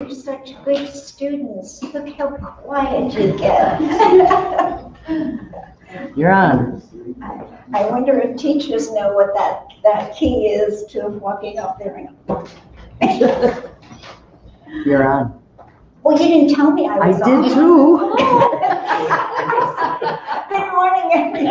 You're such good students. Look how quiet you get. You're on. I wonder if teachers know what that key is to walking up there. You're on. Well, you didn't tell me I was on. I did too. Good morning, everybody.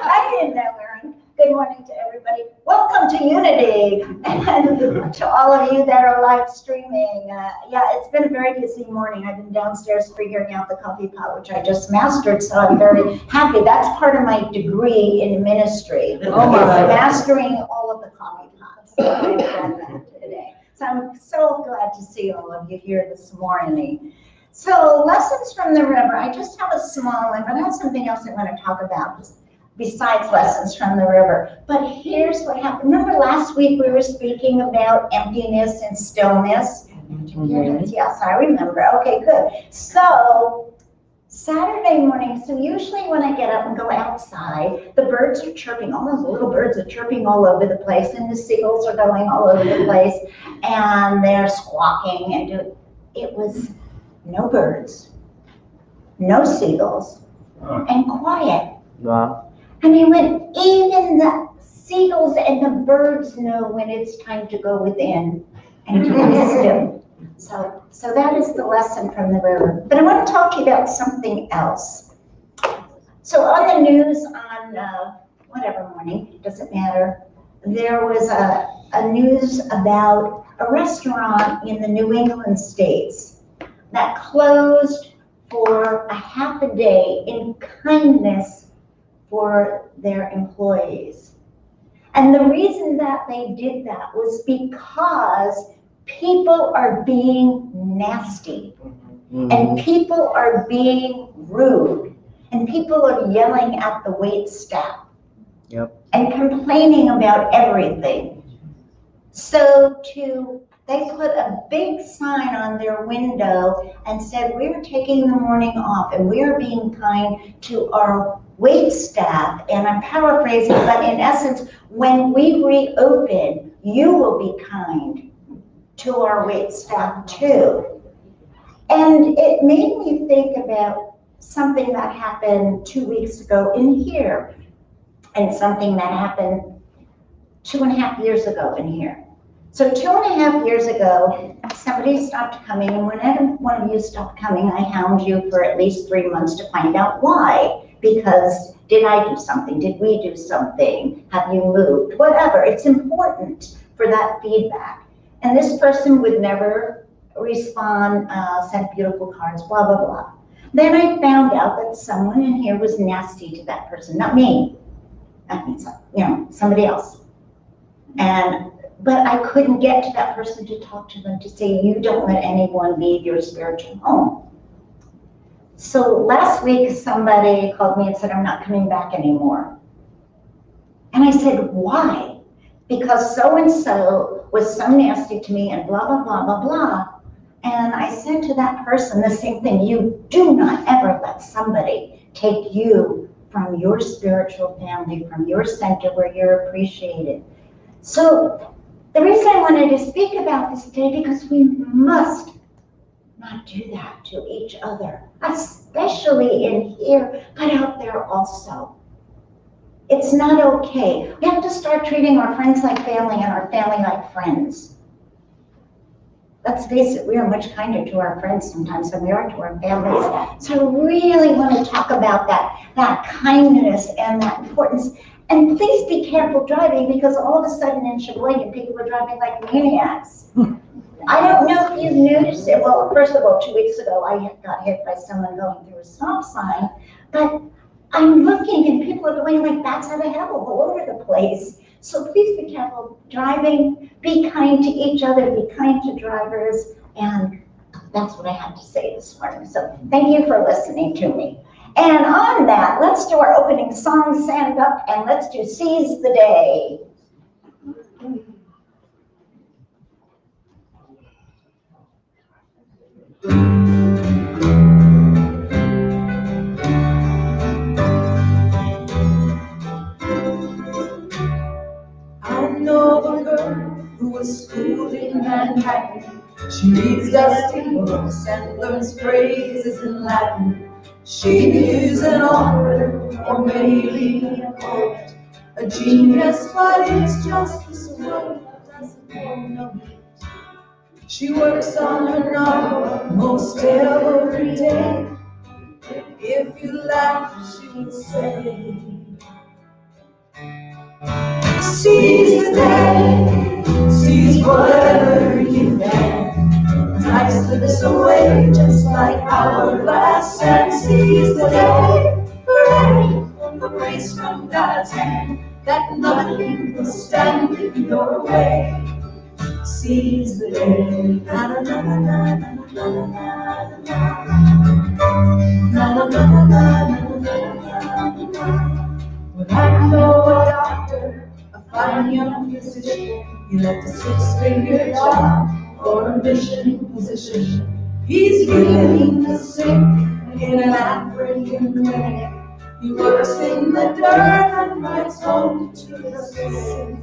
I didn't know, Erin. Good morning to everybody. Welcome to Unity, and to all of you that are live streaming. Yeah, it's been a very busy morning. I've been downstairs figuring out the coffee pot, which I just mastered, so I'm very happy. That's part of my degree in ministry. Oh my. Mastering all of the coffee pots. So I've done that today. So I'm so glad to see all of you here this morning. So lessons from the river. I just have a small one, but I have something else I want to talk about besides lessons from the river. But here's what happened. Remember last week we were speaking about emptiness and stillness? Mm-hmm. Yes, I remember. Okay, good. So Saturday morning, so usually when I get up and go outside, the birds are chirping, all those little birds are chirping all over the place, and the seagulls are going all over the place, and they're squawking, and it was no birds, no seagulls, and quiet. Wow. And I went, even the seagulls and the birds know when it's time to go within and to be still. So that is the lesson from the river. But I want to talk to you about something else. So on the news on whatever morning, it doesn't matter, there was a news about a restaurant in the New England states that closed for a half a day in kindness for their employees. And the reason that they did that was because people are being nasty, and people are being rude, and people are yelling at the wait staff. Yep. And complaining about everything. So they put a big sign on their window and said, we're taking the morning off and we're being kind to our wait staff. And I'm paraphrasing, but in essence, when we reopen, you will be kind to our wait staff too. And it made me think about something that happened 2 weeks ago in here, and something that happened 2.5 years ago in here. So 2.5 years ago, somebody stopped coming, and whenever one of you stopped coming, I hound you for at least 3 months to find out why. Because did I do something? Did we do something? Have you moved? Whatever. It's important for that feedback. And this person would never respond, send beautiful cards, blah, blah, blah. Then I found out that someone in here was nasty to that person, not me. I mean, somebody else. But I couldn't get to that person to talk to them, to say, you don't let anyone leave your spiritual home. So last week, somebody called me and said, I'm not coming back anymore. And I said, why? Because so-and-so was so nasty to me and blah, blah, blah, blah, blah. And I said to that person the same thing. You do not ever let somebody take you from your spiritual family, from your center where you're appreciated. So the reason I wanted to speak about this today, because we must not do that to each other, especially in here, but out there also. It's not okay. We have to start treating our friends like family and our family like friends. Let's face it, we are much kinder to our friends sometimes than we are to our families. So I really want to talk about that kindness and that importance. And please be careful driving, because all of a sudden in Sheboygan, people are driving like maniacs. I don't know if you've noticed it. Well, first of all, 2 weeks ago, I got hit by someone going through a stop sign. But I'm looking and people are going like bats out of hell all over the place. So please be careful driving, be kind to each other, be kind to drivers, and that's what I have to say this morning. So thank you for listening to me. And on that, let's do our opening song, Stand Up, and let's do Seize the Day. I know a girl who was schooled in Manhattan, She reads dusty books and learns phrases in Latin. She is an author, or maybe a poet, a genius, but it's just this world doesn't know it. She works on her novel most every day. If you laugh, she will say, seize the day, seize whatever you can. Time slips away just like hourglass, and seize the day, hooray, the grace from God's hand, that nothing will stand in your way. Seize the day, na na na na na na na na na na na na na. Well, I know a doctor, a fine young physician. He left a six-figure job for a mission position. He's healing the sick in an African clinic. He works in the dirt and writes home to the sick.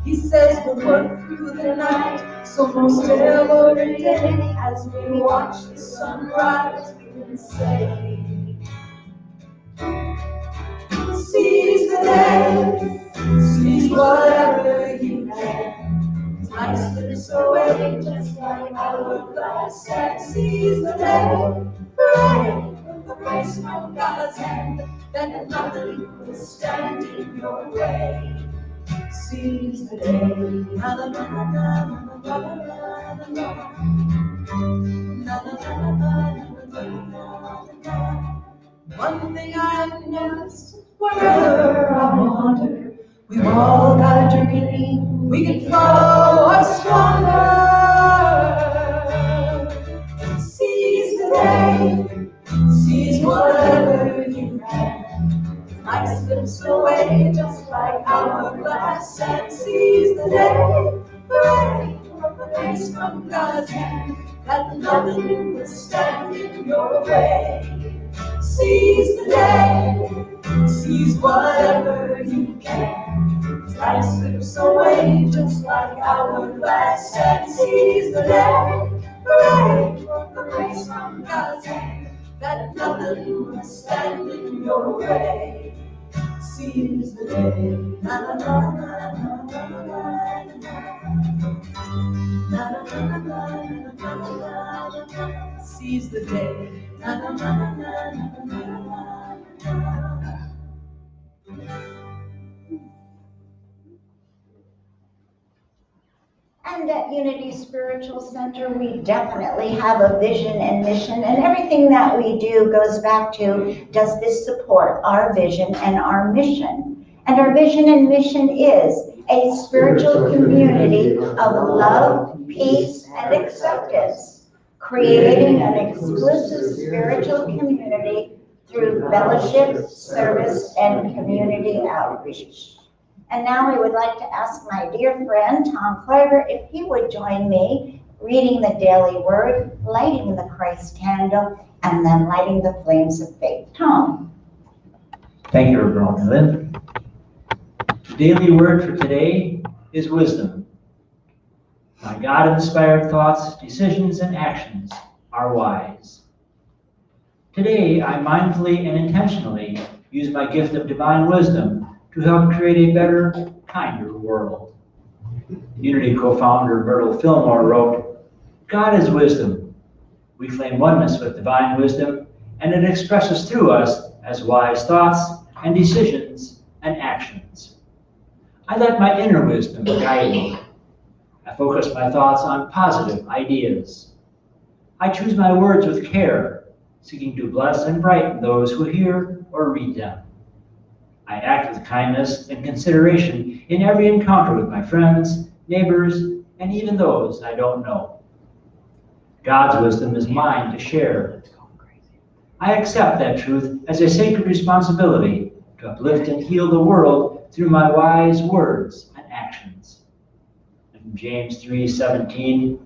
He says we'll work through the night, so most every day, as we watch the sunrise, we can say, seize the day, seize whatever you can. Time slips away just like hourglass, and seize the day, hooray, the grace from God's hand, that nothing will stand in your way. Seize the day, na na na na na na na na na na. One thing I've noticed, wherever I wander, we've all got a dream we can follow or stronger. Seize the day, seize whatever you can. Life slips away just like hourglass, and seize the day, hooray, the grace from God's hand, that nothing will stand in your way. Seize the day, seize whatever you can. Life slips away just like hourglass, and seize the day, hooray, the grace from God's hand, that nothing will stand in your way. Seize the day, na na na na na na na na na na. Seize the day, na na na na na na na. And at Unity Spiritual Center, we definitely have a vision and mission, and everything that we do goes back to, does this support our vision and our mission? And our vision and mission is a spiritual community of love, peace, and acceptance, creating an exclusive spiritual community through fellowship, service, and community outreach. And now I would like to ask my dear friend, Tom Kloiber, if he would join me reading the daily word, lighting the Christ candle, and then lighting the flames of faith. Tom. Thank you, Reverend Lynn. The daily word for today is wisdom. My God-inspired thoughts, decisions, and actions are wise. Today, I mindfully and intentionally use my gift of divine wisdom to help create a better, kinder world. Unity co-founder Myrtle Fillmore wrote, God is wisdom. We claim oneness with divine wisdom, and it expresses through us as wise thoughts and decisions and actions. I let my inner wisdom guide me. I focus my thoughts on positive ideas. I choose my words with care, seeking to bless and brighten those who hear or read them. I act with kindness and consideration in every encounter with my friends, neighbors, and even those I don't know. God's wisdom is mine to share. I accept that truth as a sacred responsibility to uplift and heal the world through my wise words and actions. And James 3:17,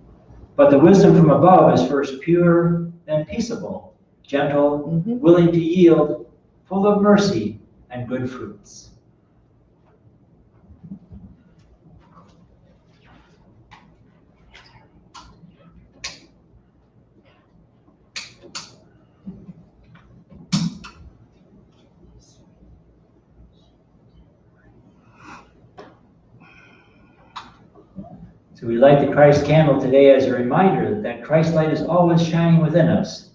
but the wisdom from above is first pure, then peaceable, gentle, willing to yield, full of mercy and good fruits. So we light the Christ candle today as a reminder that Christ light is always shining within us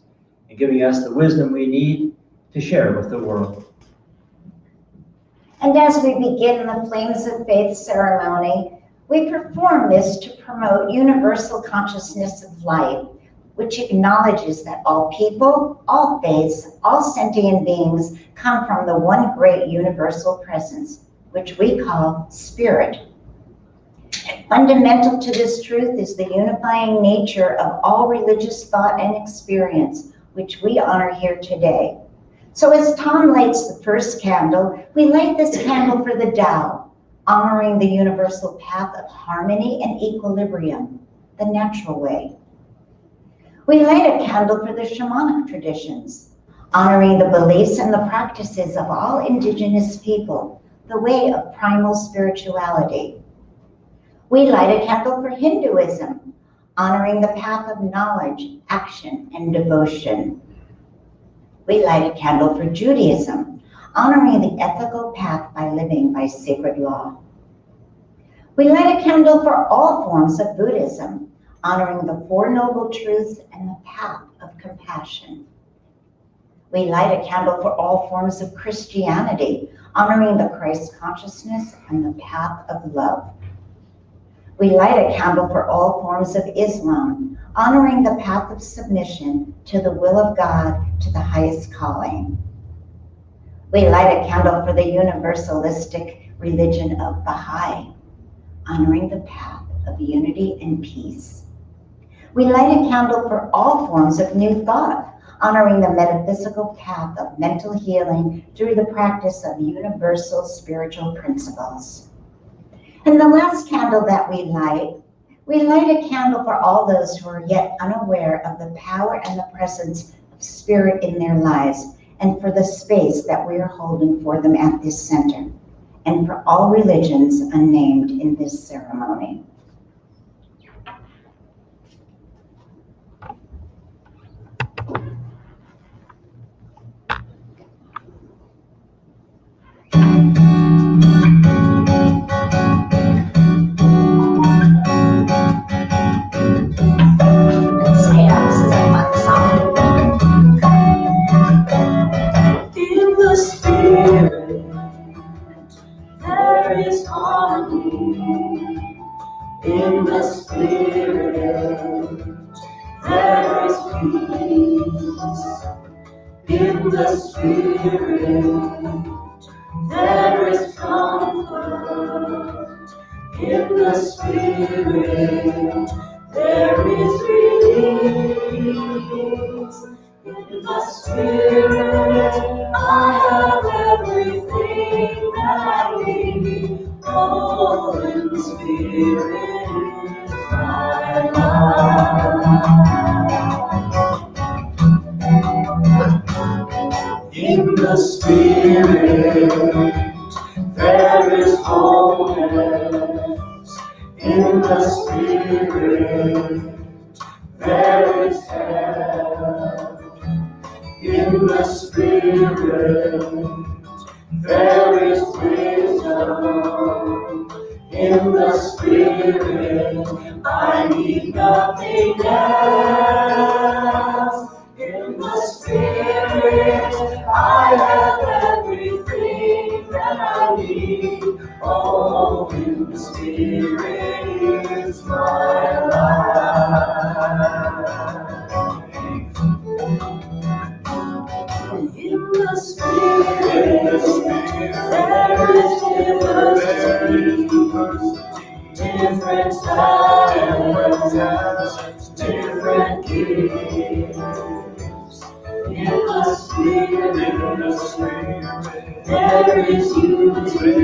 and giving us the wisdom we need to share with the world. And as we begin the Flames of Faith ceremony, we perform this to promote universal consciousness of life, which acknowledges that all people, all faiths, all sentient beings come from the one great universal presence, which we call Spirit. Fundamental to this truth is the unifying nature of all religious thought and experience, which we honor here today. So as Tom lights the first candle, we light this candle for the Tao, honoring the universal path of harmony and equilibrium, the natural way. We light a candle for the shamanic traditions, honoring the beliefs and the practices of all indigenous people, the way of primal spirituality. We light a candle for Hinduism, honoring the path of knowledge, action, and devotion. We light a candle for Judaism, honoring the ethical path by living by sacred law. We light a candle for all forms of Buddhism, honoring the Four Noble Truths and the path of compassion. We light a candle for all forms of Christianity, honoring the Christ consciousness and the path of love. We light a candle for all forms of Islam, honoring the path of submission to the will of God, to the highest calling. We light a candle for the universalistic religion of Baha'i, honoring the path of unity and peace. We light a candle for all forms of New Thought, honoring the metaphysical path of mental healing through the practice of universal spiritual principles. And the last candle that we light a candle for all those who are yet unaware of the power and the presence of Spirit in their lives, and for the space that we are holding for them at this center, and for all religions unnamed in this ceremony. In the Spirit, there is harmony. In the Spirit, there is peace. In the Spirit, there is comfort. In the Spirit, there is release. In the Spirit, I have everything that I need. Oh, in the Spirit is my life. In the Spirit, there is wholeness. In the Spirit, there is health. In the Spirit, there is wisdom. In the Spirit, I need nothing else. In the Spirit, I have everything that I need. Oh, in the Spirit is my life. In the Spirit, there is diversity, different styles, different gifts. In the Spirit, there is unity.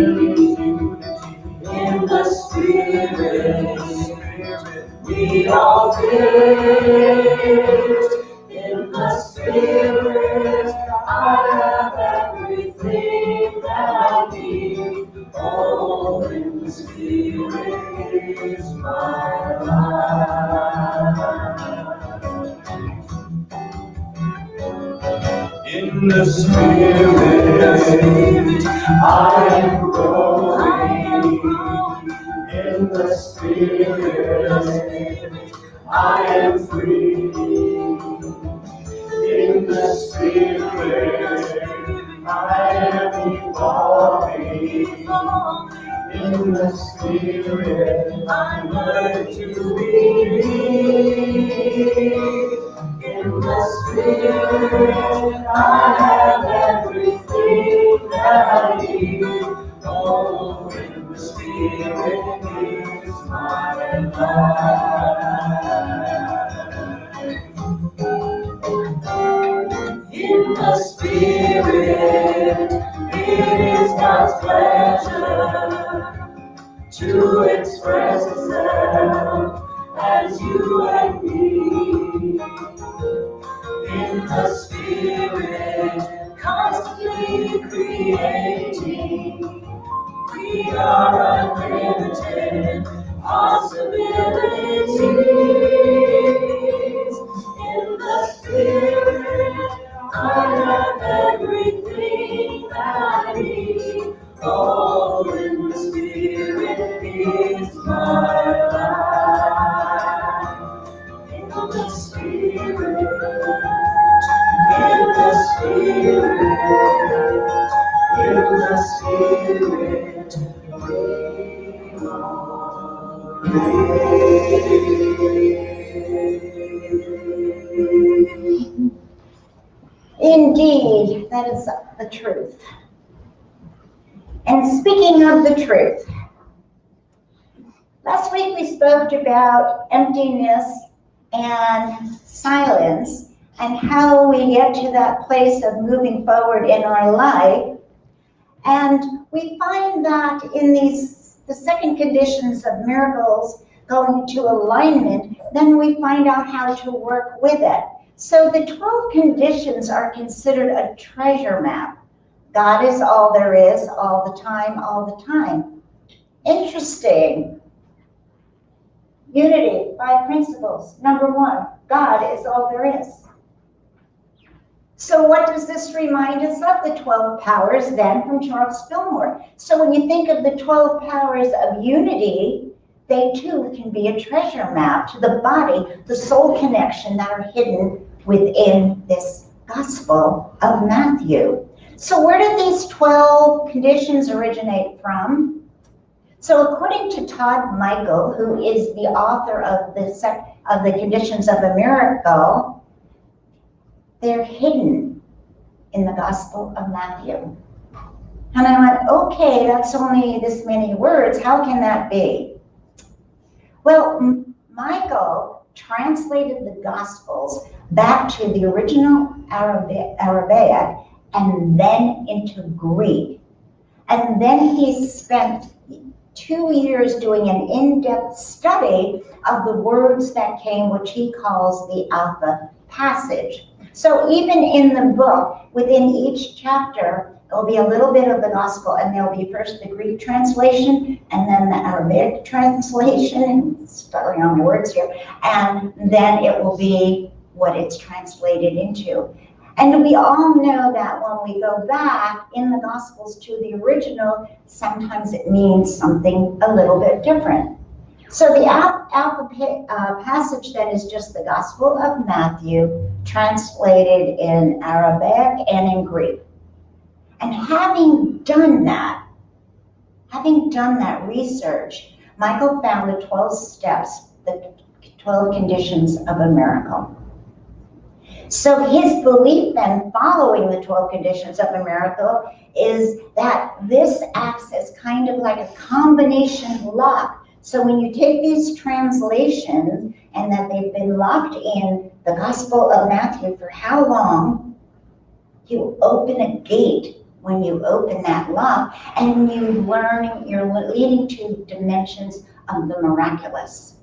In the Spirit, we all fit. In the Spirit, I have everything that I need. Oh, in the Spirit is my life. In the Spirit, I am growing. In the Spirit, I am free. In the Spirit, I am evolving. In the Spirit, I learn to believe. In the Spirit, I have everything that I need. Oh, in the Spirit is my life. In the Spirit, it is God's pleasure to express Himself as you and me. In the Spirit, constantly creating, we are unlimited possibilities. In the Spirit, I have everything that I need. Oh, in the Spirit is my life. In the Spirit, in the Spirit, in the Spirit, we are. Indeed, that is the truth. And speaking of the truth, last week we spoke about emptiness and silence and how we get to that place of moving forward in our life. And we find that in the second conditions of miracles going to alignment, then we find out how to work with it. So the 12 conditions are considered a treasure map. God is all there is, all the time, all the time. Interesting. Unity, 5 principles. Number 1, God is all there is. So what does this remind us of? The 12 powers then from Charles Fillmore. So when you think of the 12 powers of unity, they too can be a treasure map to the body, the soul connection that are hidden within this Gospel of Matthew. So where did these 12 conditions originate from? So according to Todd Michael, who is the author of the Conditions of a Miracle, they're hidden in the Gospel of Matthew. And I went, okay, that's only this many words. How can that be? Well, Michael translated the Gospels back to the original Aramaic and then into Greek. And then he spent 2 years doing an in-depth study of the words that came, which he calls the Alpha passage. So even in the book, within each chapter, there'll be a little bit of the gospel, and there'll be first the Greek translation, and then the Arabic translation, and spelling on words here, and then it will be what it's translated into. And we all know that when we go back in the Gospels to the original, sometimes it means something a little bit different. So the Alpha passage then is just the Gospel of Matthew, translated in Arabic and in Greek. And having done that research, Michael found the 12 steps, the 12 conditions of a miracle. So his belief then, following the 12 conditions of a miracle, is that this acts as kind of like a combination lock. So when you take these translations and that they've been locked in the Gospel of Matthew for how long, you open a gate when you open that lock, and you're leading to dimensions of the miraculous.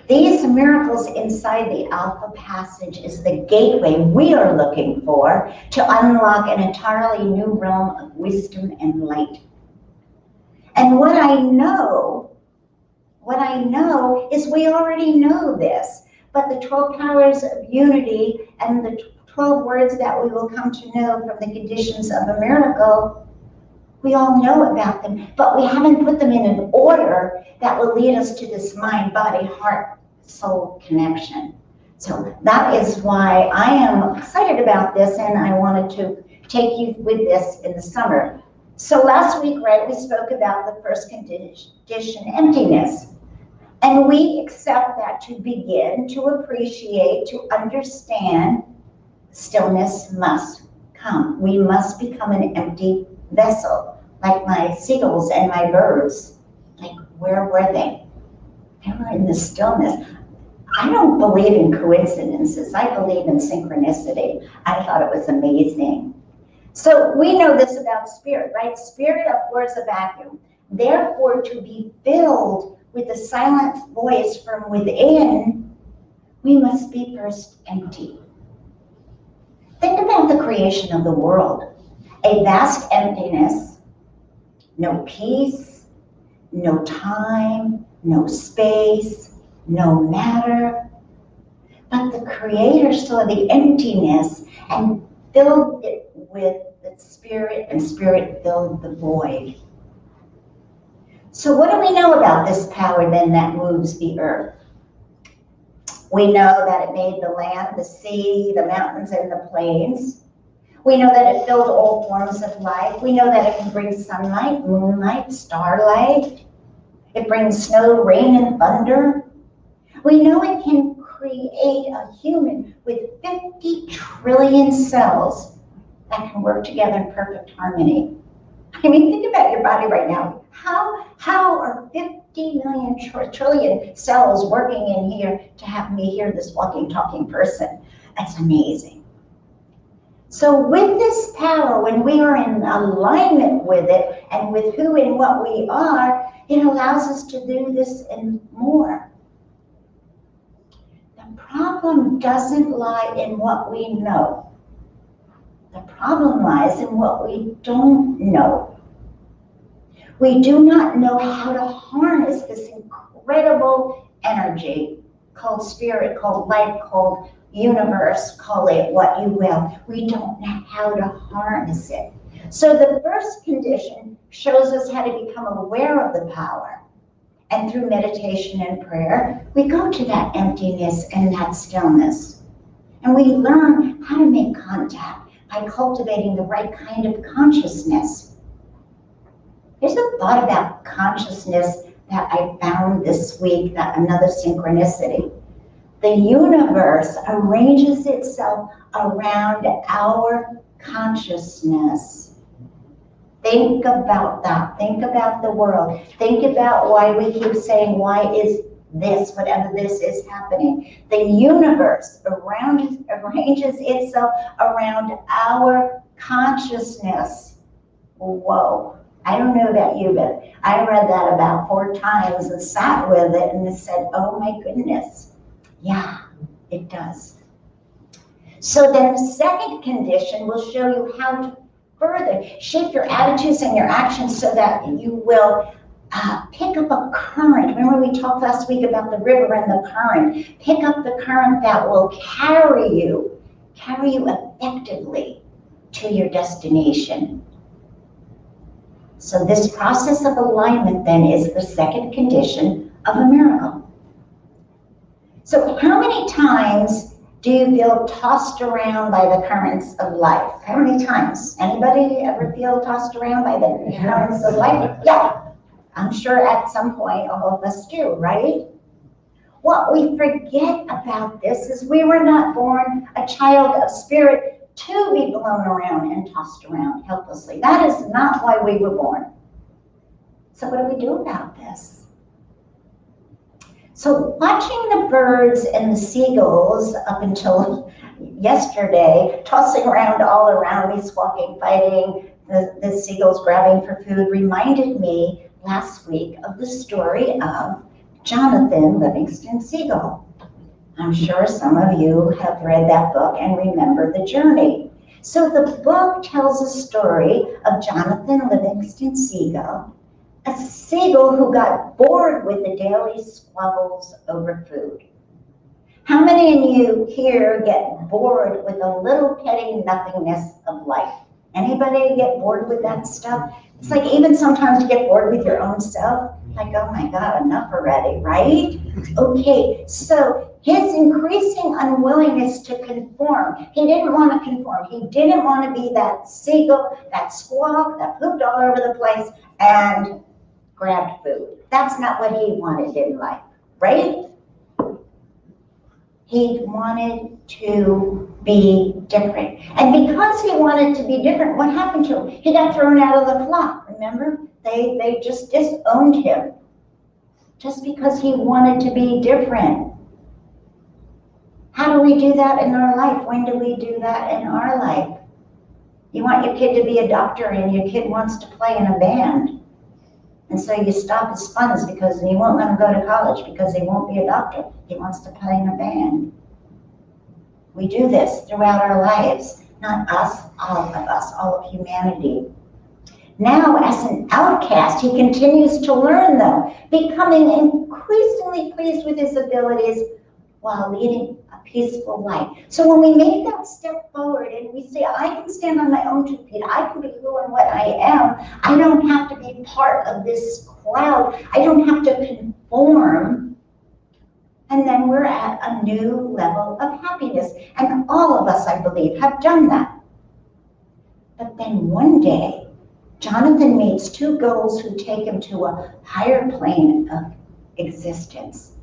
These miracles inside the Alpha passage is the gateway we are looking for to unlock an entirely new realm of wisdom and light. And what I know is we already know this, but the 12 powers of unity and the 12 words that we will come to know from the conditions of a miracle, We all know about them, but we haven't put them in an order that will lead us to this mind, body, heart, soul connection. So that is why I am excited about this, and I wanted to take you with this in the summer. So last week, right, we spoke about the first condition, emptiness. And we accept that to begin, to appreciate, to understand, stillness must come. We must become an empty vessel, like my seagulls and my birds. Like, where were they? They were in the stillness. I don't believe in coincidences. I believe in synchronicity. I thought it was amazing. So we know this about spirit, right? Spirit abhors a vacuum. Therefore, to be filled with the silent voice from within, we must be first empty. Think about the creation of the world. A vast emptiness, no peace, no time, no space, no matter. But the Creator saw the emptiness and filled it with the Spirit, and Spirit filled the void. So what do we know about this power then that moves the earth? We know that it made the land, the sea, the mountains, and the plains. We know that it filled all forms of life. We know that it can bring sunlight, moonlight, starlight. It brings snow, rain, and thunder. We know it can create a human with 50 trillion cells that can work together in perfect harmony. I mean, think about your body right now. How are 50 million trillion cells working in here to have me hear this walking, talking person? That's amazing. So with this power, when we are in alignment with it and with who and what we are, it allows us to do this and more. The problem doesn't lie in what we know. The problem lies in what we don't know. We do not know how to harness this incredible energy called spirit, called life, called universe, call it what you will. We don't know how to harness it. So the first condition shows us how to become aware of the power. And through meditation and prayer, we go to that emptiness and that stillness. And we learn how to make contact by cultivating the right kind of consciousness. Here's a thought about consciousness that I found this week, that another synchronicity. The universe arranges itself around our consciousness. Think about that. Think about the world. Think about why we keep saying, why is this, whatever this is happening. The universe arranges itself around our consciousness. Whoa. I don't know about you, but I read that about 4 times and sat with it and said, oh my goodness. Yeah, it does. So then the second condition will show you how to further shape your attitudes and your actions so that you will pick up a current. Remember we talked last week about the river and the current. Pick up the current that will carry you effectively to your destination. So this process of alignment then is the second condition of a miracle. So how many times do you feel tossed around by the currents of life? How many times? Anybody ever feel tossed around by the currents of life? Yeah, I'm sure at some point all of us do, right? What we forget about this is we were not born a child of spirit to be blown around and tossed around helplessly. That is not why we were born. So what do we do about this? So watching the birds and the seagulls up until yesterday, tossing around all around me, squawking, fighting, the seagulls grabbing for food, reminded me last week of the story of Jonathan Livingston Seagull. I'm sure some of you have read that book and remember the journey. So the book tells a story of Jonathan Livingston Seagull, a seagull who got bored with the daily squabbles over food. How many of you here get bored with a little petty nothingness of life? Anybody get bored with that stuff? It's like even sometimes you get bored with your own self, like, oh my God, enough already, right? Okay, so his increasing unwillingness to conform, he didn't want to conform. He didn't want to be that seagull, that squawk, that pooped all over the place and grabbed food. That's not what he wanted in life, right? He wanted to be different. And because he wanted to be different, what happened to him? He got thrown out of the flock, remember? They just disowned him just because he wanted to be different. How do we do that in our life? When do we do that in our life? You want your kid to be a doctor and your kid wants to play in a band. And so you stop his funds because you won't let him go to college because he won't be a doctor. He wants to play in a band. We do this throughout our lives. Not us, all of us, all of humanity. Now, as an outcast, he continues to learn, though, becoming increasingly pleased with his abilities while leading a peaceful life. So when we make that step forward and we say, I can stand on my own 2 feet, I can be who and what I am, I don't have to be part of this crowd, I don't have to conform, and then we're at a new level of happiness. And all of us, I believe, have done that. But then one day, Jonathan meets 2 girls who take him to a higher plane of existence.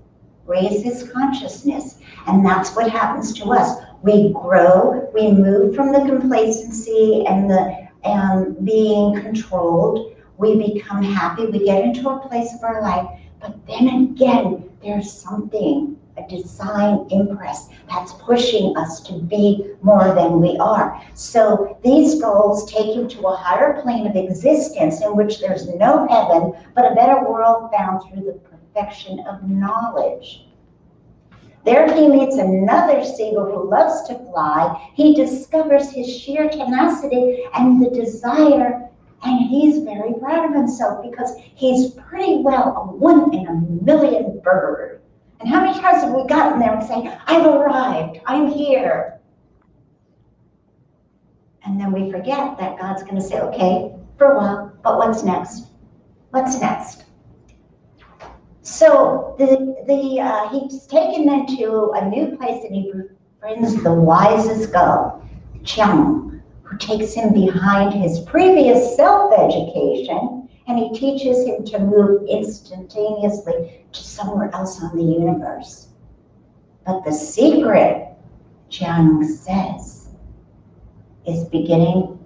Raise his consciousness, and that's what happens to us. We grow, we move from the complacency and the being controlled. We become happy, we get into a place of our life, but then again, there's something, a design impress that's pushing us to be more than we are. So these goals take him to a higher plane of existence in which there's no heaven, but a better world found through the perfection of knowledge. There he meets another seagull who loves to fly. He discovers his sheer tenacity and the desire, and he's very proud of himself because he's pretty well a 1 in a million bird. And how many times have we gotten there and say, I've arrived, I'm here? And then we forget that God's going to say, okay, for a while, but what's next? What's next? So he's taken them to a new place and he befriends the wisest gull, Chiang, who takes him behind his previous self-education, and he teaches him to move instantaneously to somewhere else on the universe. But the secret, Chiang says, is beginning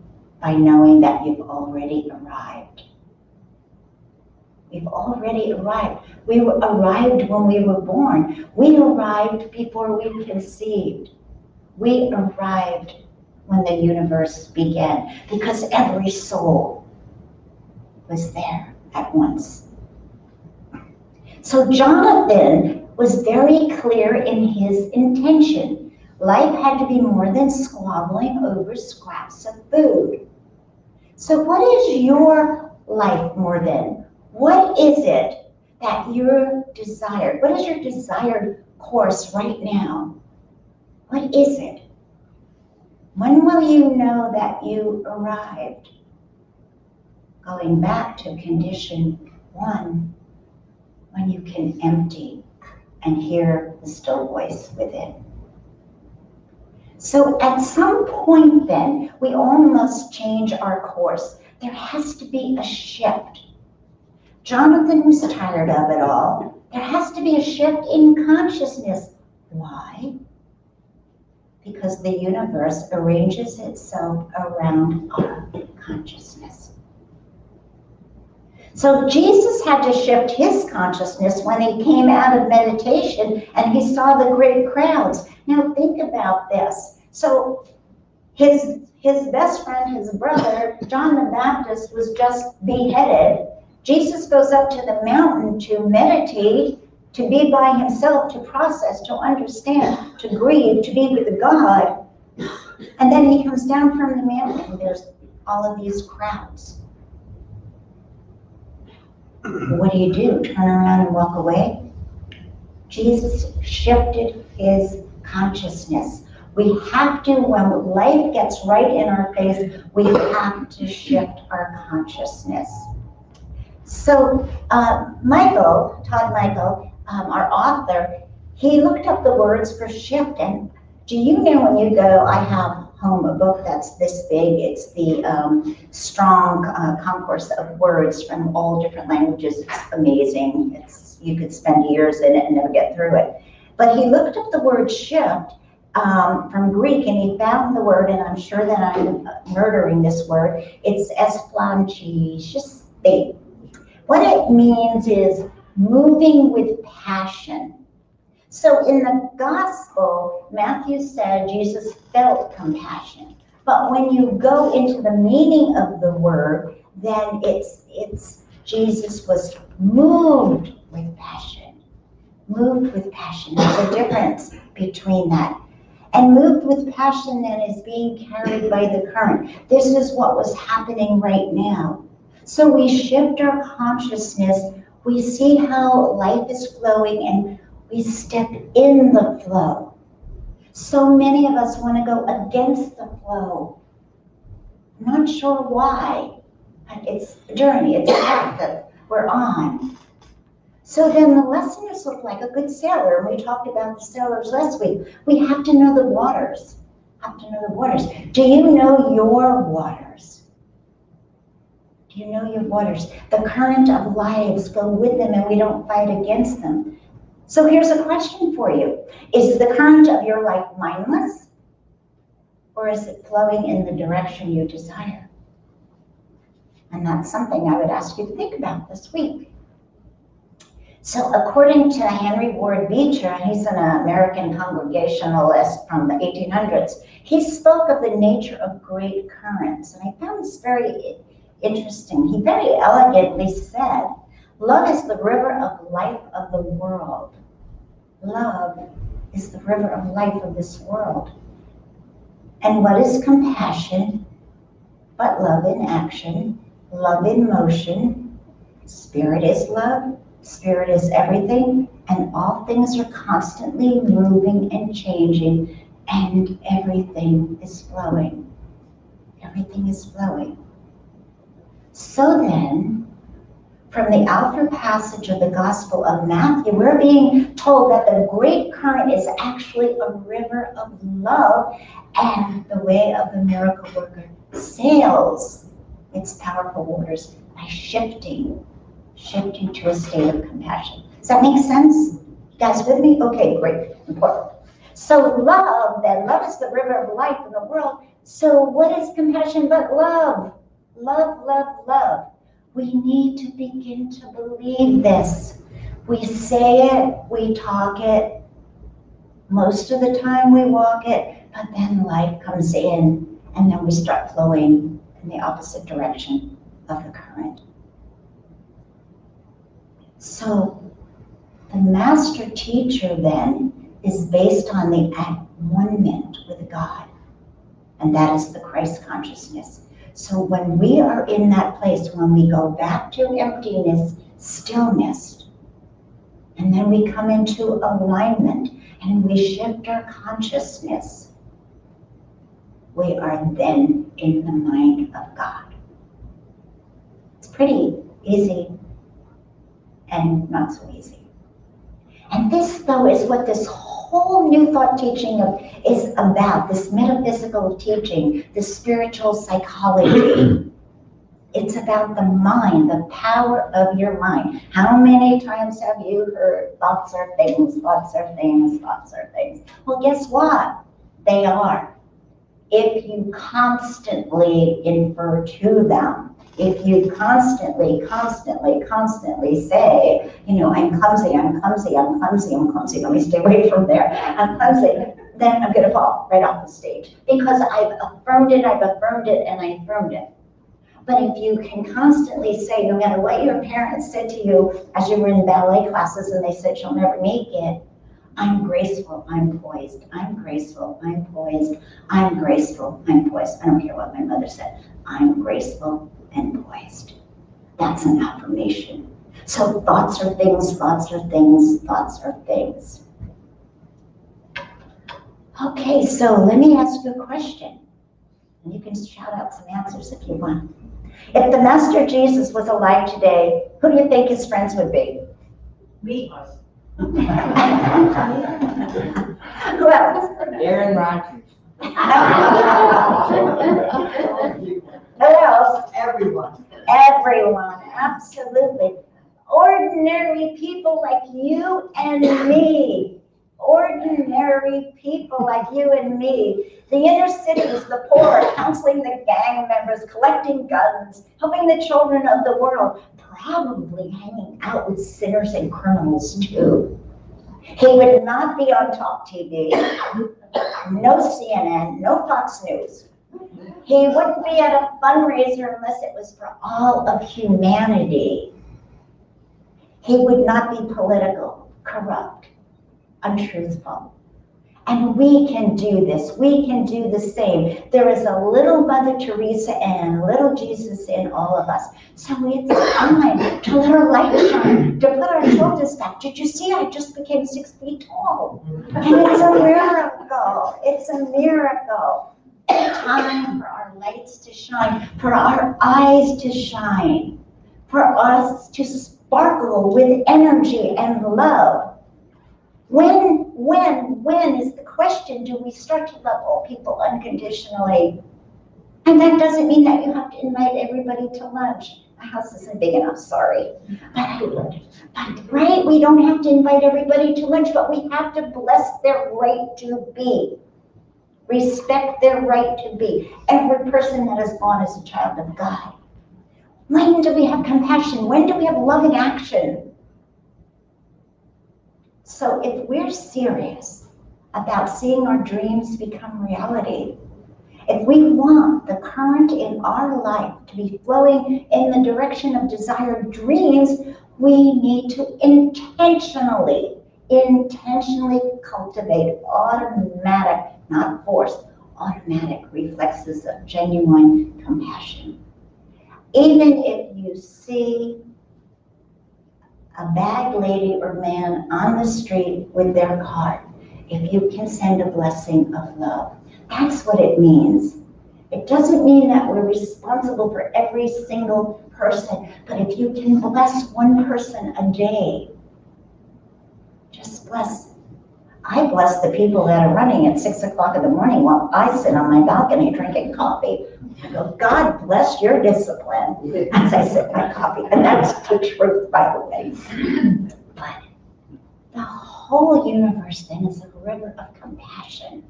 by knowing that you've already arrived. We've already arrived. We arrived when we were born. We arrived before we conceived. We arrived when the universe began, because every soul was there at once. So Jonathan was very clear in his intention. Life had to be more than squabbling over scraps of food. So what is your life more than? What is it that you're desired? What is your desired course right now? What is it? When will you know that you arrived? Going back to condition 1, when you can empty and hear the still voice within. So at some point then, we all must change our course. There has to be a shift. Jonathan was tired of it all. There has to be a shift in consciousness. Why? Because the universe arranges itself around our consciousness. So Jesus had to shift his consciousness when he came out of meditation and he saw the great crowds. Now think about this. So his best friend, his brother, John the Baptist, was just beheaded. Jesus goes up to the mountain to meditate, to be by himself, to process, to understand, to grieve, to be with God. And then he comes down from the mountain and there's all of these crowds. What do? Turn around and walk away? Jesus shifted his consciousness. We have to, when life gets right in our face, we have to shift our consciousness. So Todd Michael, our author, he looked up the words for shift. And do you know when you go, I have home a book that's this big. It's the strong concourse of words from all different languages. It's amazing. You could spend years in it and never get through it. But he looked up the word shift from Greek, and he found the word, and I'm sure that I'm murdering this word. It's esplanchiste. What it means is moving with passion. So in the gospel, Matthew said Jesus felt compassion. But when you go into the meaning of the word, then it's Jesus was moved with passion. Moved with passion. There's a difference between that. And moved with passion then is being carried by the current. This is what was happening right now. So we shift our consciousness. We see how life is flowing and we step in the flow. So many of us want to go against the flow. I'm not sure why. It's a journey, it's a path that we're on. So then the lessons look like a good sailor. We talked about the sailors last week. We have to know the waters. Do you know your waters? Do you know your waters? The current of lives go with them and we don't fight against them. So here's a question for you. Is the current of your life mindless? Or is it flowing in the direction you desire? And that's something I would ask you to think about this week. So according to Henry Ward Beecher, and he's an American Congregationalist from the 1800s, he spoke of the nature of great currents. And I found this very interesting. He very elegantly said, love is the river of life of the world. Love is the river of life of this world. And what is compassion but love in action, love in motion? Spirit is love, spirit is everything, and all things are constantly moving and changing, and everything is flowing. Everything is flowing. So then, from the outer passage of the Gospel of Matthew, we're being told that the great current is actually a river of love, and the way of the miracle worker sails its powerful waters by shifting to a state of compassion. Does that make sense? You guys with me? Okay, great, important. So love is the river of life in the world. So what is compassion but love? Love, love, love. We need to begin to believe this. We say it, we talk it, most of the time we walk it, but then life comes in and then we start flowing in the opposite direction of the current. So the master teacher then is based on the at-one-ment with God, and that is the Christ consciousness. So when we are in that place, when we go back to emptiness, stillness, and then we come into alignment and we shift our consciousness, we are then in the mind of God. It's pretty easy and not so easy. And this, though, is what this whole new thought teaching is about, this metaphysical teaching, this spiritual psychology. It's about the mind, the power of your mind. How many times have you heard thoughts are things, thoughts are things, thoughts are things? Well, guess what? They are. If you constantly infer to them, if you constantly say, I'm clumsy, let me stay away from there, I'm clumsy, then I'm gonna fall right off the stage. Because I've affirmed it, and I affirmed it. But if you can constantly say, no matter what your parents said to you as you were in ballet classes and they said you'll never make it, I'm graceful, I'm poised, I'm graceful, I'm poised, I'm graceful, I'm poised. I don't care what my mother said. I'm graceful and poised. That's an affirmation. So thoughts are things, thoughts are things, thoughts are things. Okay, so let me ask you a question. And you can shout out some answers if you want. If the Master Jesus was alive today, who do you think his friends would be? Me. Who else? Aaron Rodgers. Who else? Everyone. Everyone, absolutely. Ordinary people like you and me. Ordinary people like you and me. The inner cities, the poor, counseling the gang members, collecting guns, helping the children of the world, probably hanging out with sinners and criminals too. He would not be on Talk TV, no CNN, no Fox News. He wouldn't be at a fundraiser unless it was for all of humanity. He would not be political, corrupt, untruthful. And we can do this. We can do the same. There is a little Mother Teresa and little Jesus in all of us. So it's time to let our light shine, to put our shoulders back. Did you see I just became 6 feet tall? And it's a miracle. It's a miracle. Time for our lights to shine, for our eyes to shine, for us to sparkle with energy and love. When is the question, do we start to love all people unconditionally? And that doesn't mean that you have to invite everybody to lunch. My house isn't big enough, sorry. But right, we don't have to invite everybody to lunch, but we have to bless their right to be. Respect their right to be. Every person that is born is a child of God. When do we have compassion? When do we have love in action? So if we're serious about seeing our dreams become reality, if we want the current in our life to be flowing in the direction of desired dreams, we need to intentionally cultivate automatic, not forced, automatic reflexes of genuine compassion. Even if you see a bad lady or man on the street with their car, if you can send a blessing of love, that's what it means. It doesn't mean that we're responsible for every single person, but if you can bless one person a day, just bless. I bless the people that are running at 6 o'clock in the morning while I sit on my balcony drinking coffee. I go, God bless your discipline as I sip my coffee. And that's the truth, by the way. But the whole universe then is a river of compassion.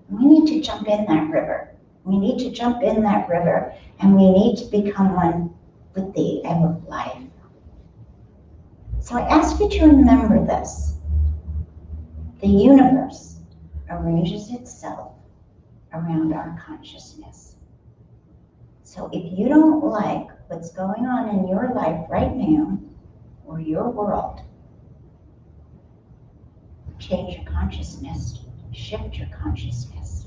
We need to jump in that river. We need to jump in that river, and we need to become one with the ebb of life. So I ask you to remember this. The universe arranges itself around our consciousness. So if you don't like what's going on in your life right now, or your world, change your consciousness, shift your consciousness.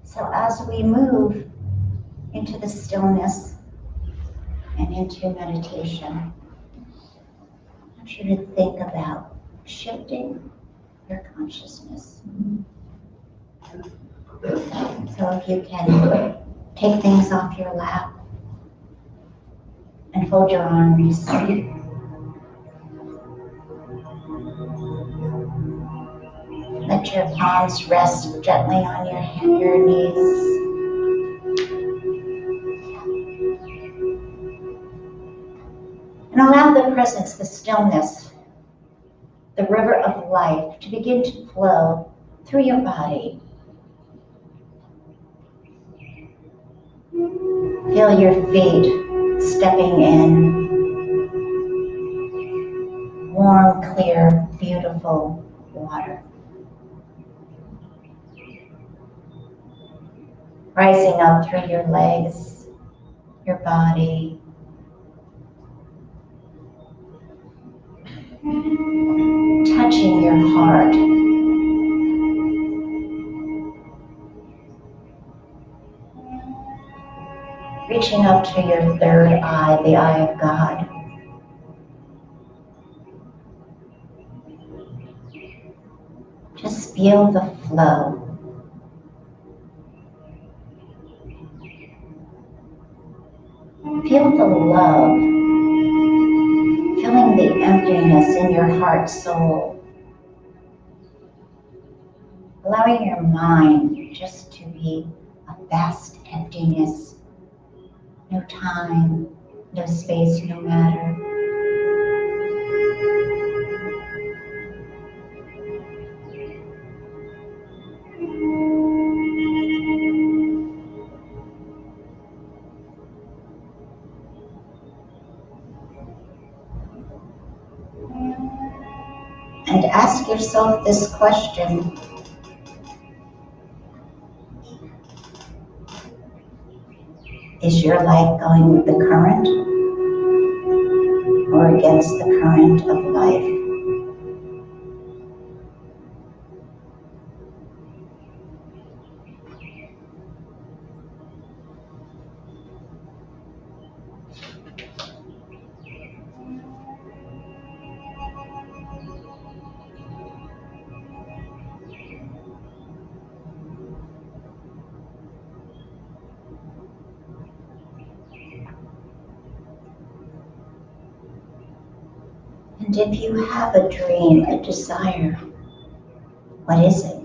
So as we move into the stillness and into meditation, I want you to think about shifting your consciousness. So if you can take things off your lap and fold your arms. Let your palms rest gently on your knees. And allow the presence, the stillness, the river of life to begin to flow through your body. Feel your feet stepping in. Warm, clear, beautiful water. Rising up through your legs, your body. Touching your heart. Reaching up to your third eye, the eye of God. Just feel the flow. Feel the love, filling the emptiness in your heart, soul. Allowing your mind just to be a vast emptiness. No time, no space, no matter. And ask yourself this question. Is your life going with the current or against the current of life? And if you have a dream, a desire, what is it?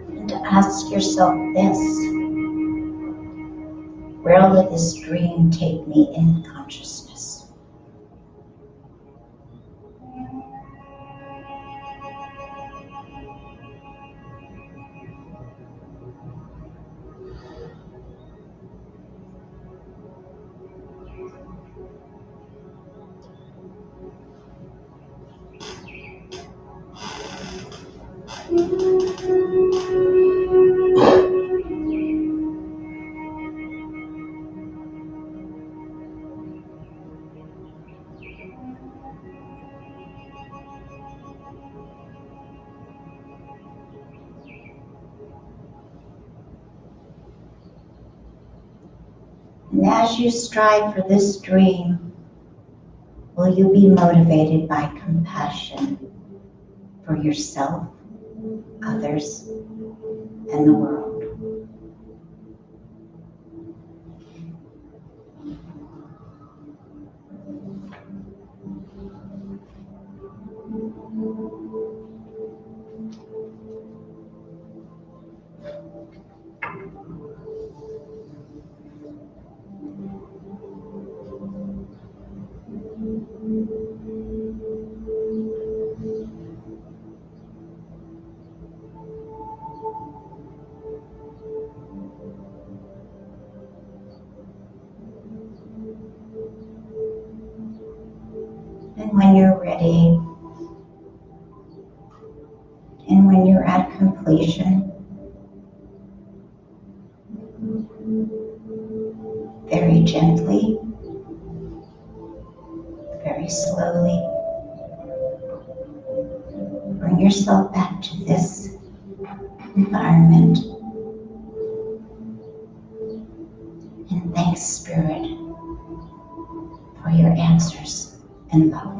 And ask yourself this. Where will this dream take me in consciousness? And as you strive for this dream, will you be motivated by compassion for yourself, others, and the world? And when you're ready, and when you're at completion, very gently, very slowly, bring yourself back to this environment and thank Spirit for your answers and love.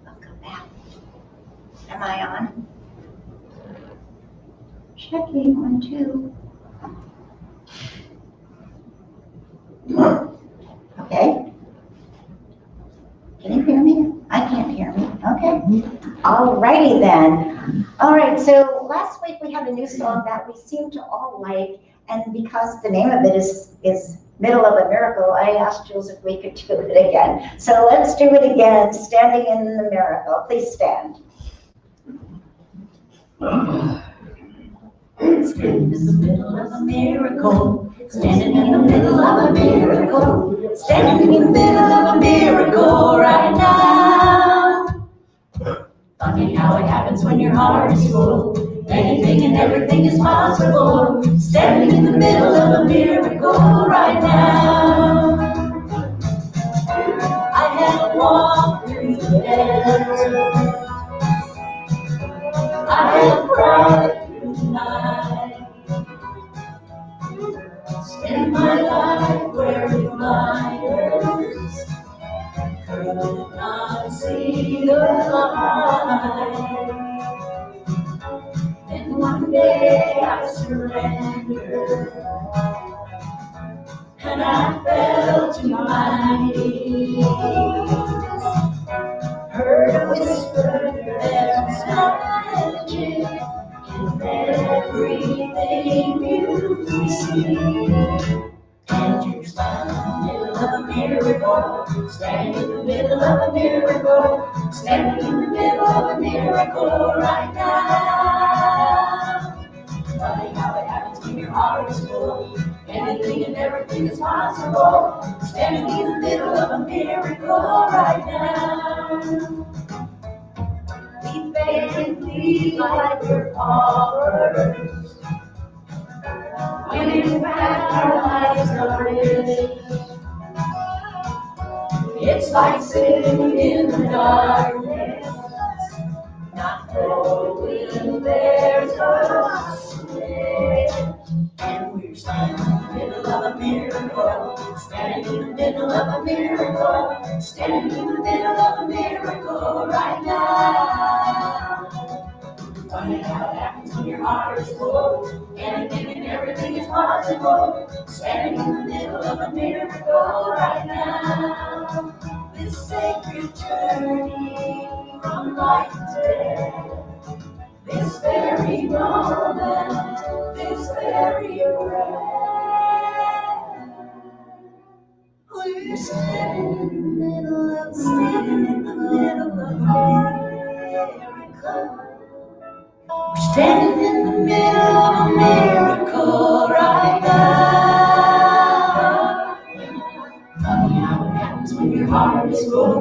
Welcome back. Am I on? Checking 1, 2. Alrighty then. All right, so last week we had a new song that we seem to all like, and because the name of it is Middle of a Miracle, I asked Jules if we could do it again. So let's do it again, Standing in the Miracle. Please stand. Standing in the middle of a miracle, standing in the middle of a miracle, standing in the middle of a miracle right now. Funny how it happens when your heart is full. Anything and everything is possible. Standing in the middle of a miracle right now. I had walked through the desert. I had cried through the night. Spend my life wearing blinders. Could not see the light. Then one day I surrendered, and I fell to my knees. Heard a whisper, there's magic in everything you see. And you're standing in the middle of a miracle, standing in the middle of a miracle, standing in the middle of a miracle right now. Funny how it happens when your heart is full. Anything and everything is possible. Standing in the middle of a miracle right now. We faintly like your offers, when in fact our lives are rich. It's like sitting in the darkness, not knowing there's a switch. And we're standing in the middle of a miracle, standing in the middle of a miracle, standing in the middle of a miracle right now. Funny how it happens when your heart is full. Anything and everything is possible. Standing in the middle of a miracle right now. This sacred journey from life to death. This very moment, this very breath. We're standing in the middle of a miracle. We're standing in the middle of a miracle right now. Funny how it happens when your heart is full.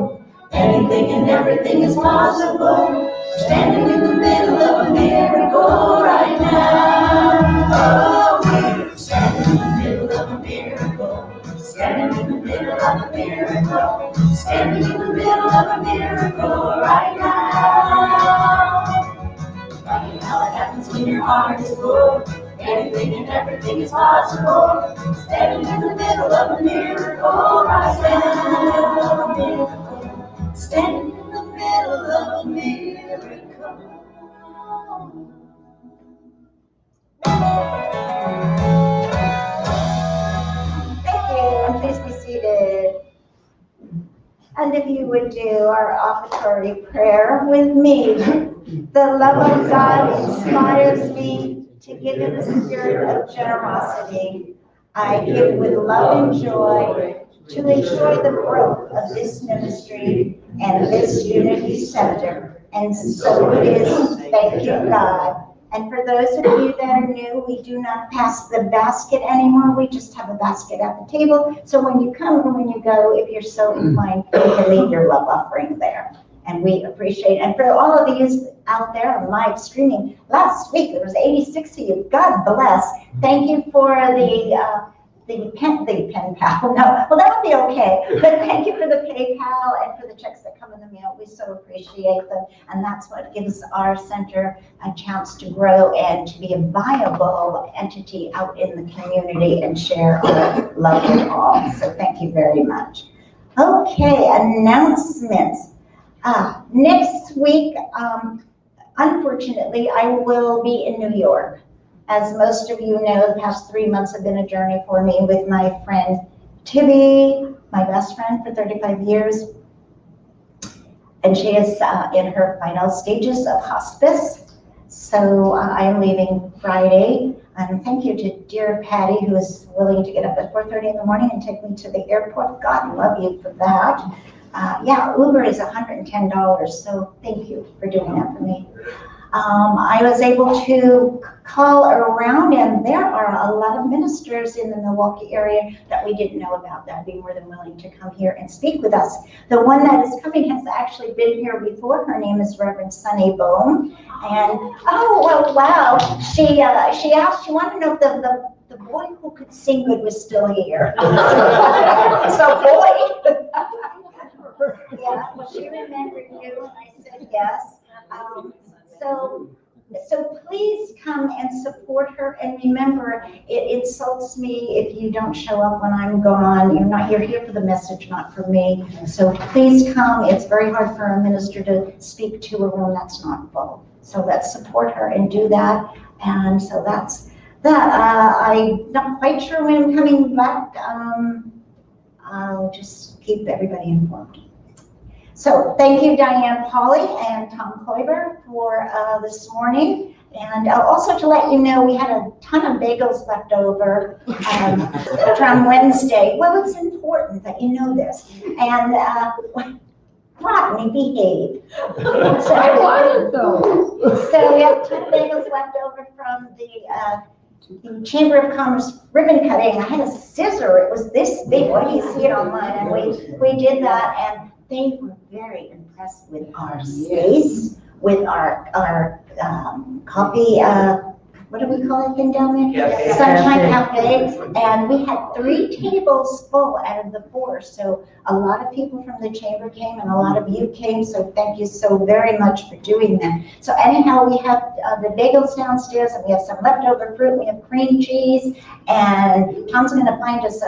Anything and everything is possible. We're standing in the middle of a miracle right now. Oh, we're standing in the middle of a miracle. Standing in the middle of a miracle. Standing in the middle of a miracle right now. Funny how it happens when your heart is full. Anything and everything is possible. Standing in the middle of a miracle, right? Standing in the middle of a miracle. Standing in the middle of a miracle. Thank you, and please be seated. And if you would do our offertory prayer with me. The love of God inspires me to give in the spirit of generosity. I give with love and joy to ensure the growth of this ministry and this unity center. And so it is, thank you, God. And for those of you that are new, we do not pass the basket anymore. We just have a basket at the table. So when you come and when you go, if you're so inclined, you can leave your love offering there. And we appreciate it. And for all of you out there on live streaming, last week there was 86 of you. God bless. Thank you for the pen pal. No, well, that would be okay. But thank you for the PayPal and for the checks that come in the mail. We so appreciate them. And that's what gives our center a chance to grow and to be a viable entity out in the community and share our love with all. So thank you very much. Okay, announcements. Next week, unfortunately, I will be in New York. As most of you know, the past 3 months have been a journey for me with my friend Tibby, my best friend for 35 years. and she is in her final stages of hospice. So I am leaving Friday. And thank you to dear Patty, who is willing to get up at 4:30 in the morning and take me to the airport. God love you for that. Yeah, Uber is $110, so thank you for doing that for me. I was able to call around, and there are a lot of ministers in the Milwaukee area that we didn't know about that would be more than willing to come here and speak with us. The one that is coming has actually been here before. Her name is Reverend Sunny Bohm, and oh well, wow, she asked, she wanted to know if the boy who could sing good was still here. So boy, yeah, well, she remembered you, and I said yes. So please come and support her, and remember, it insults me if you don't show up when I'm gone. You're here for the message, not for me. So please come. It's very hard for a minister to speak to a room that's not full. So let's support her and do that. And so that's that. I'm not quite sure when I'm coming back. I'll just keep everybody informed. So thank you, Diane Pauley and Tom Kloiber for this morning. And also to let you know, we had a ton of bagels left over from Wednesday. Well, it's important that you know this. And Rodney, behave. So, I wanted those. So we have a ton of bagels left over from the Chamber of Commerce ribbon cutting. I had a scissor. It was this big. What do you see it online? And we did that, and they were very impressed with our space, with our coffee, what do we call it again down there? Cafe. Sunshine Cafe. And we had 3 tables full out of the 4. So a lot of people from the chamber came, and a lot of you came. So thank you so very much for doing that. So anyhow, we have the bagels downstairs, and we have some leftover fruit. We have cream cheese, and Tom's going to find us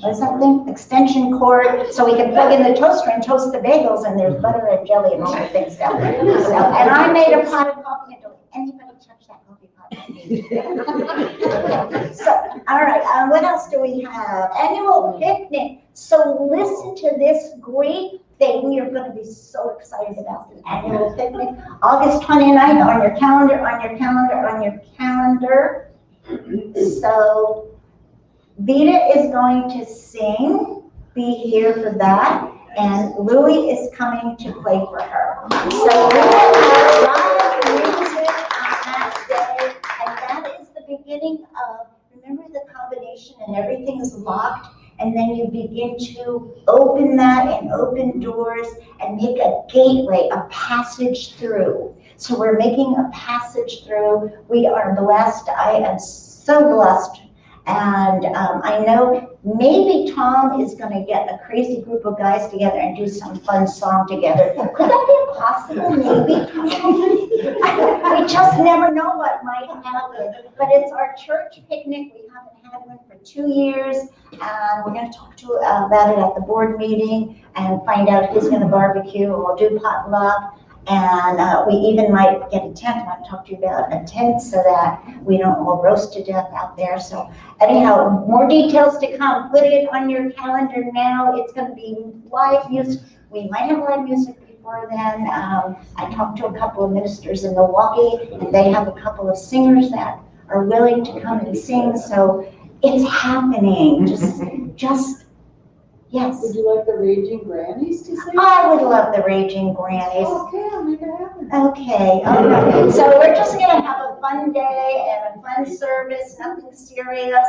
what is that thing? Extension cord, so we can plug in the toaster and toast the bagels, and there's butter and jelly and all the things down there. So, and I made a pot of coffee, and don't anybody touch that coffee pot. So, all right, what else do we have? Annual picnic. So listen to this great thing. You're going to be so excited about the annual picnic. August 29th on your calendar, on your calendar, on your calendar. So Vita is going to sing, be here for that, and Louie is coming to play for her. So we will have live music on that day, and that is the beginning of, remember the combination and everything is locked, and then you begin to open that and open doors and make a gateway, a passage through. So we're making a passage through. We are blessed. I am so blessed. And I know maybe Tom is going to get a crazy group of guys together and do some fun song together. Could that be possible? Maybe, Tom? We just never know what might happen. But it's our church picnic. We haven't had one for 2 years. And we're going to talk about it at the board meeting and find out who's going to barbecue. And we'll do potluck. And we even might get a tent. I want to talk to you about a tent so that we don't all roast to death out there. So anyhow, more details to come. Put it on your calendar now. It's going to be live music. We might have live music before then. I talked to a couple of ministers in Milwaukee, and they have a couple of singers that are willing to come and sing. So it's happening. Just yes. Would you like the Raging Grannies to sing? I would love the Raging Grannies. Okay, I'll make it happen. Okay, all right. So we're just going to have a fun day and a fun service, nothing serious,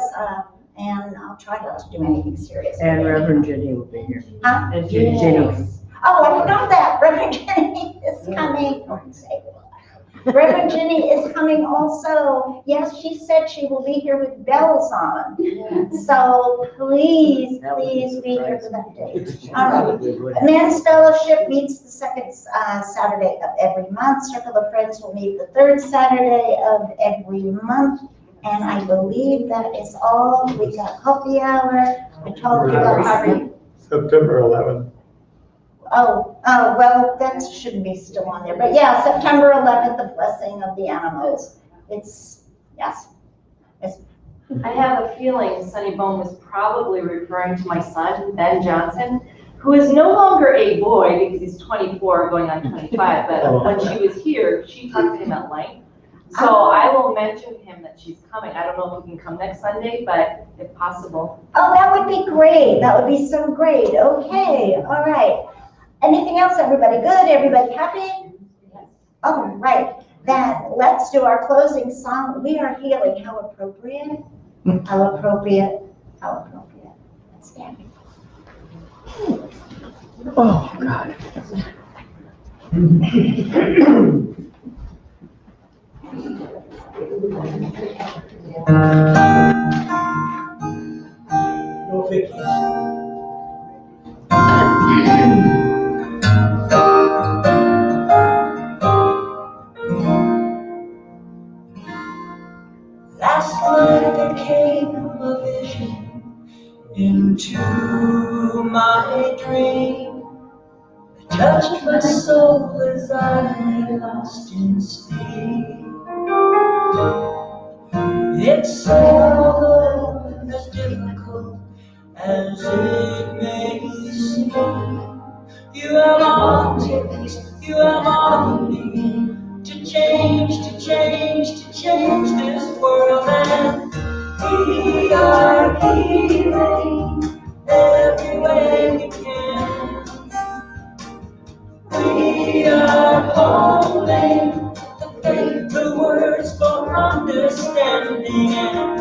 and I'll try not to do anything serious. And Reverend Jenny will be here. Huh? And Jenny. Oh, I forgot that. Reverend Jenny is coming. Reverend Jenny is coming also. Yes, she said she will be here with bells on. So please be here for that day. All right. Men's Fellowship meets the second Saturday of every month. Circle of Friends will meet the third Saturday of every month. And I believe that is all. We got coffee hour. I told you about September 11th. Oh, well, that shouldn't be still on there. But yeah, September 11th, the blessing of the animals. Yes. I have a feeling Sunny Bone was probably referring to my son, Ben Johnson, who is no longer a boy because he's 24 going on 25, but when she was here, she talked to him at length. So I will mention him that she's coming. I don't know if he can come next Sunday, but if possible. Oh, that would be great. That would be so great. Okay, all right. Anything else, everybody? Good? Everybody happy? All right. Then let's do our closing song. We Are Healing. How appropriate. How appropriate. How appropriate. Let's stand. Oh, God. No Vicky. Last night there came a vision into my dream. It touched my soul as I lay lost in sleep. It said, although as difficult as it may seem, you have all it takes, you have all you need to change this world. And we are healing every way we can. We are holding the faithful words for understanding, and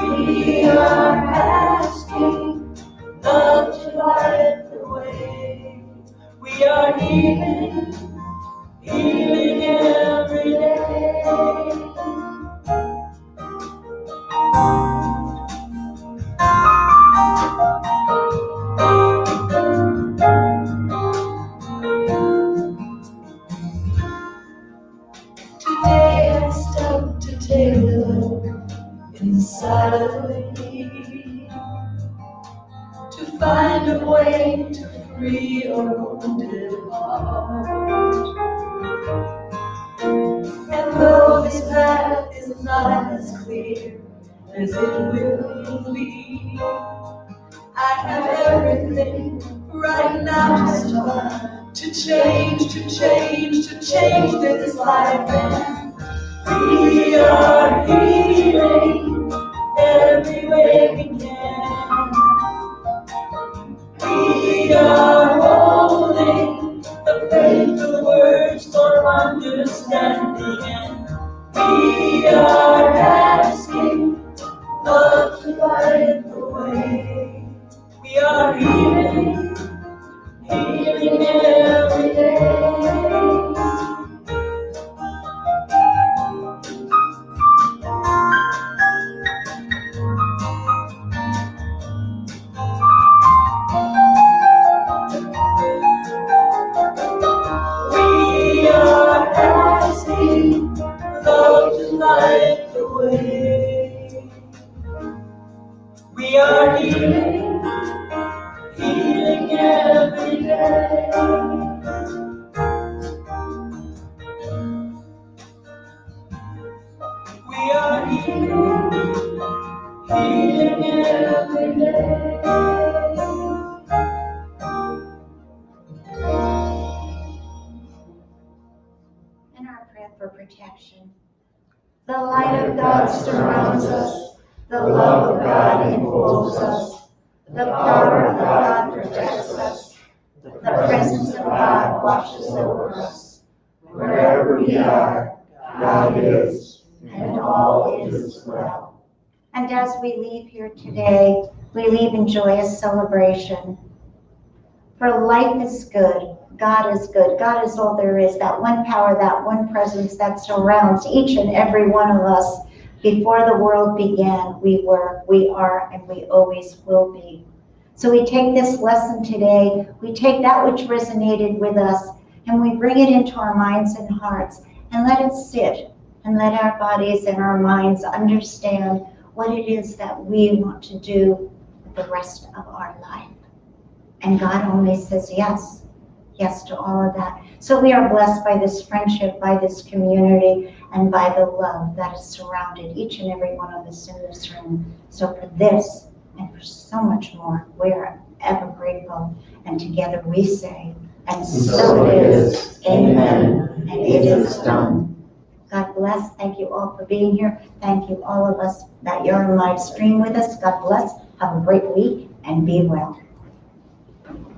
we are asking love to light the way. We are healing every day. Today I stopped to take a look inside of me, to find a way to free a wounded heart. And though this path is not as clear as it will be, I have everything right now to start to change this life. And we are healing every way we can. We are holding the faithful words for understanding, and we are asking love to light the way. We are healing every day. We are asking love to light the way. We are healing every day. We are healing every day. And our prayer for protection. The light of God surrounds us. The love of God enfolds us. The power of God protects us. The presence of God watches over us. Wherever we are, God is, and all is well. And as we leave here today, we leave in joyous celebration. For life is good. God is good. God is all there is. That one power, that one presence that surrounds each and every one of us. Before the world began, we were, we are, and we always will be. So we take this lesson today, we take that which resonated with us, and we bring it into our minds and hearts, and let it sit, and let our bodies and our minds understand what it is that we want to do with the rest of our life. And God only says yes, yes to all of that. So we are blessed by this friendship, by this community, and by the love that has surrounded each and every one of us in this room. So for this, and for so much more, we are ever grateful. And together we say, and So so it it is. Amen. Amen. And It is done. God bless. Thank you all for being here. Thank you all of us that you're on live stream with us. God bless. Have a great week and be well.